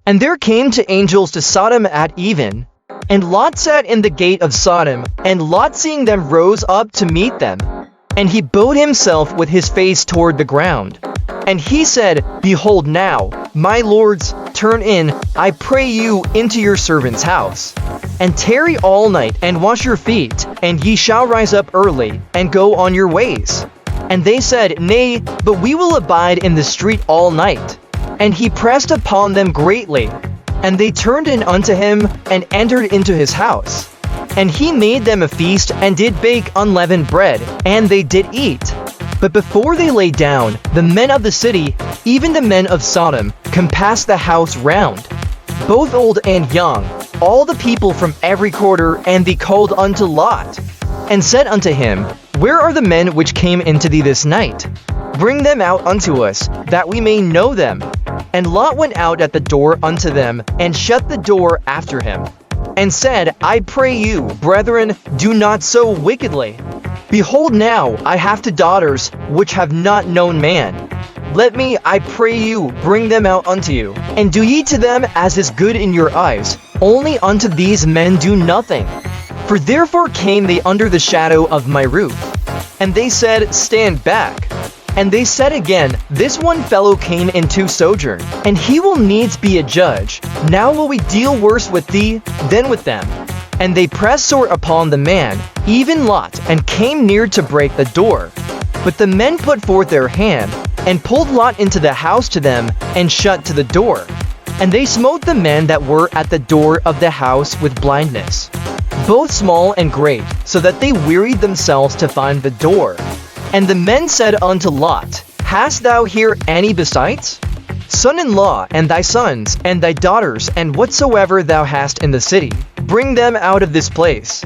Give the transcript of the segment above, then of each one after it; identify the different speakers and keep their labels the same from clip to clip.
Speaker 1: And there came to angels to Sodom at even. And Lot sat in the gate of Sodom, and Lot seeing them rose up to meet them. And he bowed himself with his face toward the ground. And he said, Behold now, my lords, turn in, I pray you, into your servant's house. And tarry all night, and wash your feet, and ye shall rise up early, and go on your ways. And they said, Nay, but we will abide in the street all night. And he pressed upon them greatly. And they turned in unto him, and entered into his house. And he made them a feast, and did bake unleavened bread, and they did eat. But before they lay down, the men of the city, even the men of Sodom, compassed the house round, both old and young, all the people from every quarter, and they called unto Lot, and said unto him, Where are the men which came into thee this night? Bring them out unto us, that we may know them. And Lot went out at the door unto them, and shut the door after him, and said, I pray you, brethren, do not so wickedly. Behold now, I have two daughters, which have not known man. Let me, I pray you, bring them out unto you, and do ye to them as is good in your eyes. Only unto these men do nothing. For therefore came they under the shadow of my roof. And they said, Stand back. And they said again, This one fellow came into sojourn, and he will needs be a judge. Now will we deal worse with thee than with them. And they pressed sore upon the man, even Lot, and came near to break the door. But the men put forth their hand, and pulled Lot into the house to them, and shut to the door. And they smote the men that were at the door of the house with blindness, both small and great, so that they wearied themselves to find the door. And the men said unto Lot, Hast thou here any besides? Son-in-law, and thy sons, and thy daughters, and whatsoever thou hast in the city, bring them out of this place.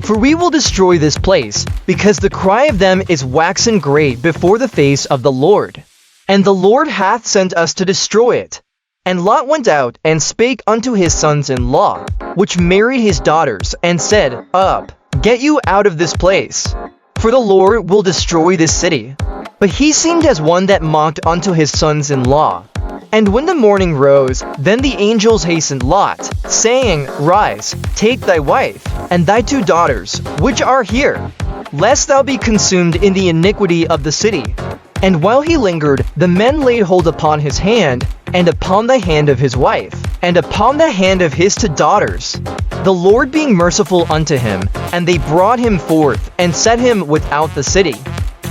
Speaker 1: For we will destroy this place, because the cry of them is waxen great before the face of the Lord. And the Lord hath sent us to destroy it. And Lot went out, and spake unto his sons-in-law, which married his daughters, and said, Up, get you out of this place, for the Lord will destroy this city. But he seemed as one that mocked unto his sons-in-law. And when the morning rose, then the angels hastened Lot, saying, Rise, take thy wife, and thy two daughters, which are here, lest thou be consumed in the iniquity of the city. And while he lingered, the men laid hold upon his hand, and upon the hand of his wife, and upon the hand of his two daughters, the Lord being merciful unto him, and they brought him forth, and set him without the city.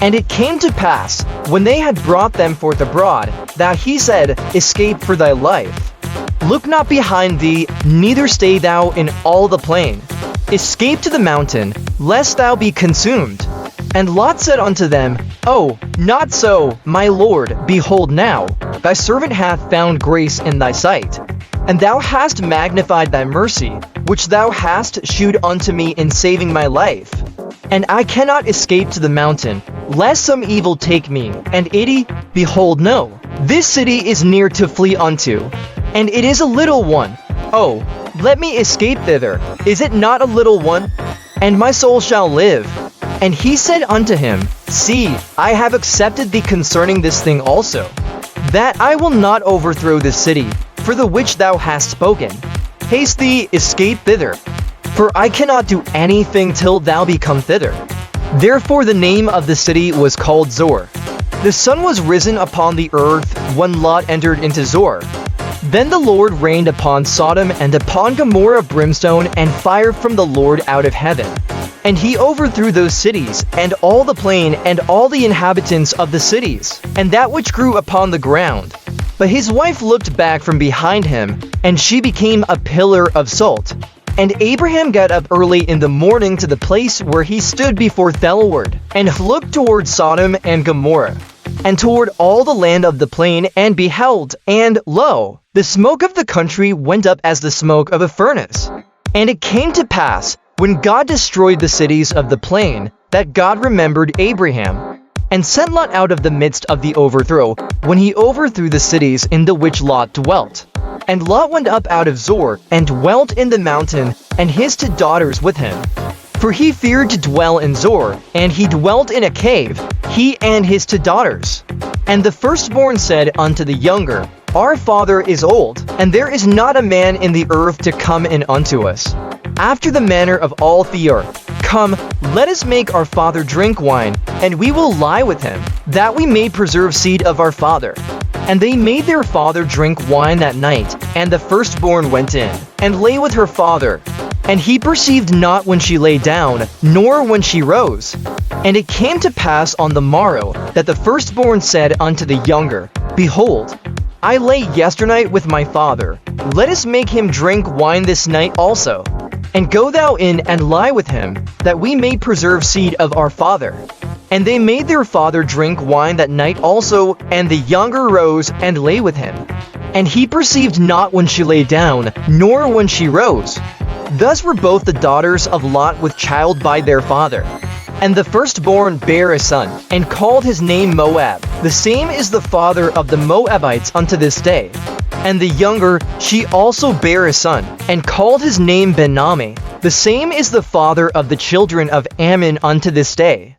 Speaker 1: And it came to pass, when they had brought them forth abroad, that he said, Escape for thy life. Look not behind thee, neither stay thou in all the plain. Escape to the mountain, lest thou be consumed. And Lot said unto them, Oh, not so, my lord, behold now, thy servant hath found grace in thy sight. And thou hast magnified thy mercy, which thou hast shewed unto me in saving my life. And I cannot escape to the mountain, lest some evil take me. And behold, no, this city is near to flee unto, and it is a little one. Oh, let me escape thither. Is it not a little one? And my soul shall live. And he said unto him, See, I have accepted thee concerning this thing also, that I will not overthrow this city, for the which thou hast spoken. Haste thee, escape thither, for I cannot do anything till thou be come thither. Therefore the name of the city was called Zor. The sun was risen upon the earth when Lot entered into Zor. Then the Lord rained upon Sodom and upon Gomorrah brimstone and fire from the Lord out of heaven. And he overthrew those cities, and all the plain, and all the inhabitants of the cities, and that which grew upon the ground. But his wife looked back from behind him, and she became a pillar of salt. And Abraham got up early in the morning to the place where he stood before Thelward, and looked toward Sodom and Gomorrah, and toward all the land of the plain, and beheld, and lo, the smoke of the country went up as the smoke of a furnace. And it came to pass, when God destroyed the cities of the plain, that God remembered Abraham, and sent Lot out of the midst of the overthrow, when he overthrew the cities in the which Lot dwelt. And Lot went up out of Zor, and dwelt in the mountain, and his two daughters with him. For he feared to dwell in Zor, and he dwelt in a cave, he and his two daughters. And the firstborn said unto the younger, Our father is old, and there is not a man in the earth to come in unto us. After the manner of all the earth, come, let us make our father drink wine, and we will lie with him, that we may preserve seed of our father. And they made their father drink wine that night, and the firstborn went in, and lay with her father. And he perceived not when she lay down, nor when she rose. And it came to pass on the morrow, that the firstborn said unto the younger, Behold, I lay yesternight with my father, let us make him drink wine this night also. And go thou in and lie with him, that we may preserve seed of our father. And they made their father drink wine that night also, and the younger rose and lay with him. And he perceived not when she lay down, nor when she rose. Thus were both the daughters of Lot with child by their father. And the firstborn bare a son, and called his name Moab. The same is the father of the Moabites unto this day. And the younger, she also bare a son, and called his name Ben-Ammi. The same is the father of the children of Ammon unto this day.